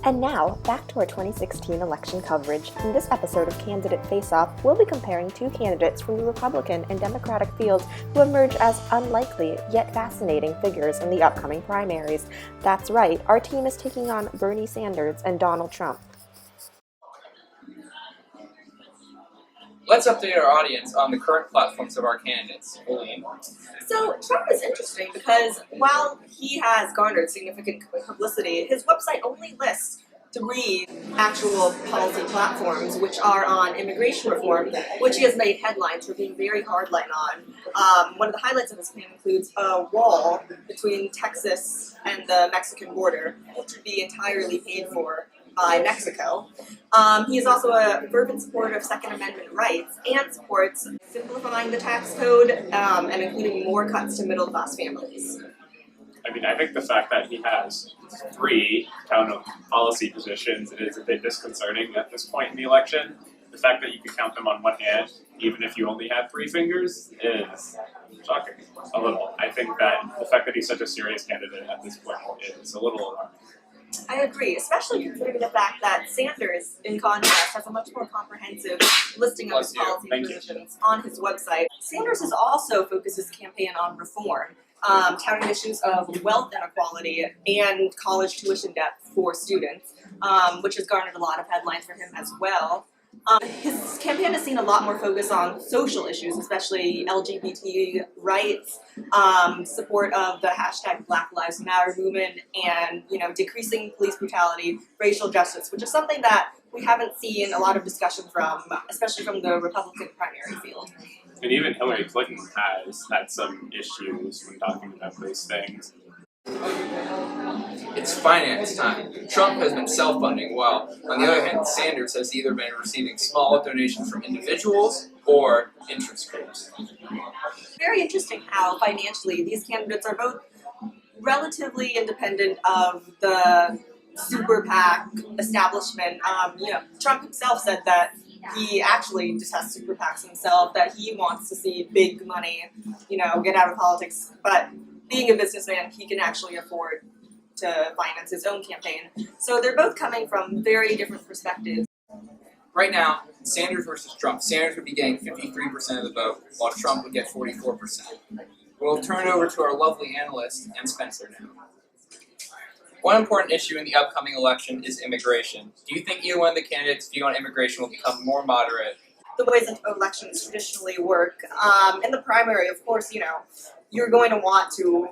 And now, back to our 2016 election coverage. In this episode of Candidate Face-Off, we'll be comparing two candidates from the Republican and Democratic fields who emerge as unlikely yet fascinating figures in the upcoming primaries. That's right, our team is taking on Bernie Sanders and Donald Trump. Let's update our audience on the current platforms of our candidates. Aline. So Trump is interesting because while he has garnered significant publicity, his website only lists 3 actual policy platforms, which are on immigration reform, which he has made headlines for being very hardline on. One of the highlights of his plan includes a wall between Texas and the Mexican border, which would be entirely paid for by Mexico. He is also a fervent supporter of Second Amendment rights and supports simplifying the tax code and including more cuts to middle-class families. I think the fact that he has 3 kind of policy positions is a bit disconcerting at this point in the election. The fact that you can count them on one hand, even if you only had 3 fingers, is shocking a little. I think that the fact that he's such a serious candidate at this point is a little alarming. I agree, especially considering the fact that Sanders, in contrast, has a much more comprehensive listing of his policy positions on his website. Sanders has also focused his campaign on reform, touting issues of wealth inequality and college tuition debt for students, which has garnered a lot of headlines for him as well. His campaign has seen a lot more focus on social issues, especially LGBT rights, support of the hashtag Black Lives Matter movement, and decreasing police brutality, racial justice, which is something that we haven't seen a lot of discussion from, especially from the Republican primary field. And even Hillary Clinton has had some issues when talking about those things. It's finance time. Trump has been self-funding, while on the other hand, Sanders has either been receiving small donations from individuals or interest groups. Very interesting how financially these candidates are both relatively independent of the super PAC establishment. Trump himself said that he actually just has super PACs himself, that he wants to see big money, get out of politics, but being a businessman, he can actually afford to finance his own campaign. So they're both coming from very different perspectives. Right now, Sanders versus Trump. Sanders would be getting 53% of the vote, while Trump would get 44%. We'll turn over to our lovely analyst and Spencer now. One important issue in the upcoming election is immigration. Do you think either one of the candidates' view on immigration will become more moderate? The ways that elections traditionally work. In the primary, of course, you're going to want to,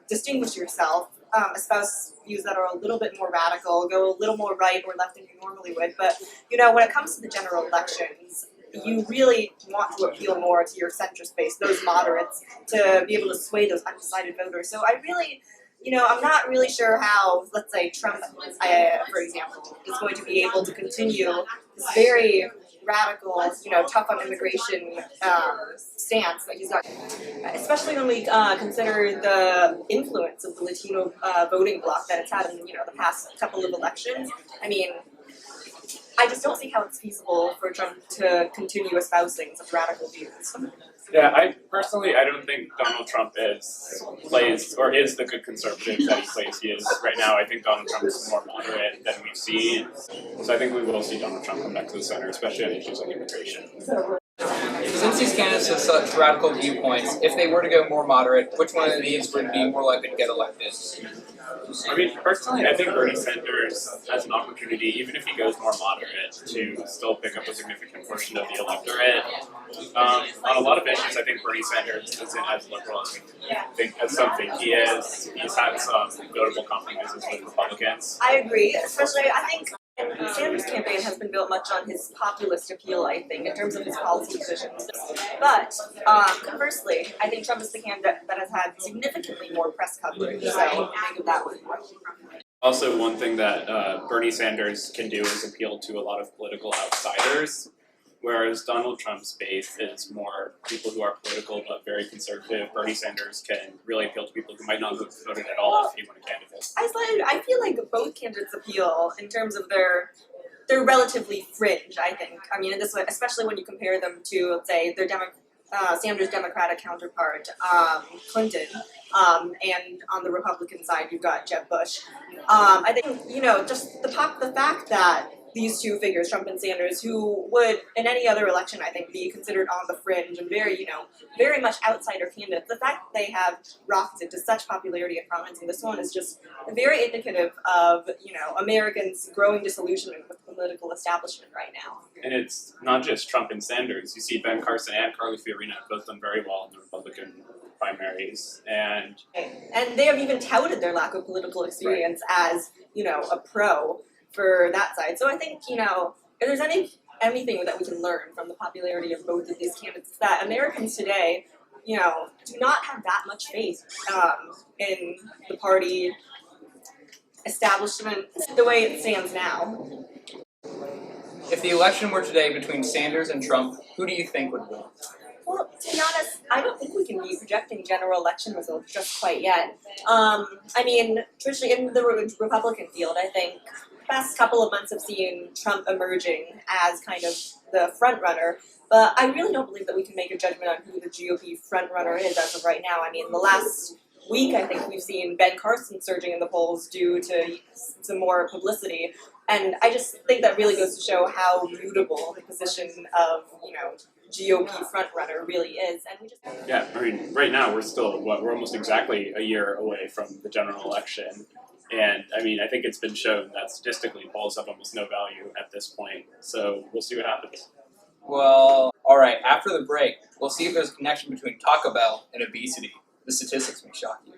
distinguish yourself, espouse views that are a little bit more radical, go a little more right or left than you normally would. But, when it comes to the general elections, you really want to appeal more to your centrist base, those moderates, to be able to sway those undecided voters. So I really, I'm not really sure how, let's say, Trump, for example, is going to be able to continue this very radical, tough on immigration stance that he's got, especially when we consider the influence of the Latino voting bloc that it's had in the past couple of elections. I just don't see how it's feasible for Trump to continue espousing such radical views. Yeah, I don't think Donald Trump is the good conservative that he plays he is right now. I think Donald Trump is more moderate than we've seen. So I think we will see Donald Trump come back to the center, especially on issues like immigration. Since these candidates have such radical viewpoints, if they were to go more moderate, which one of these would be more likely to get elected? Personally, I think Bernie Sanders has an opportunity, even if he goes more moderate, to still pick up a significant portion of the electorate. On a lot of issues, I think Bernie Sanders isn't as liberal as some think he is. He's had some notable compromises with Republicans. I agree, especially I think Sanders' campaign has been built much on his populist appeal, I think, in terms of his policy positions. But conversely, I think Trump is the candidate that has had significantly more press coverage, so think of that one. Also, one thing that Bernie Sanders can do is appeal to a lot of political outsiders, whereas Donald Trump's base is more people who are political but very conservative. Bernie Sanders can really appeal to people who might not have voted at all if he were a candidate. I feel like both candidates appeal in terms of they're relatively fringe, I think. In this way, especially when you compare them to, let's say, their Sanders' Democratic counterpart, Clinton, and on the Republican side, you've got Jeb Bush. I think, just the fact that these two figures, Trump and Sanders, who would, in any other election, I think, be considered on the fringe and very much outsider candidates, the fact that they have rocketed to such popularity and prominence in this one is just very indicative of, Americans' growing disillusionment with the political establishment right now. And it's not just Trump and Sanders. You see Ben Carson and Carly Fiorina have both done very well in the Republican primaries, and they have even touted their lack of political experience as, a pro for that side. So I think, if there's anything that we can learn from the popularity of both of these candidates, it's that Americans today, do not have that much faith in the party establishment the way it stands now. If the election were today between Sanders and Trump, who do you think would win? Well, to be honest, I don't think we can be projecting general election results just quite yet. Traditionally in the Republican field, I think the past couple of months have seen Trump emerging as kind of the front runner, but I really don't believe that we can make a judgment on who the GOP front runner is as of right now. The last week, I think we've seen Ben Carson surging in the polls due to some more publicity, and I just think that really goes to show how mutable the position of, GOP frontrunner really is, and we just right now we're almost exactly a year away from the general election, and I think it's been shown that statistically polls have almost no value at this point. So we'll see what happens. Well, all right. After the break, we'll see if there's a connection between Taco Bell and obesity. The statistics may shock you.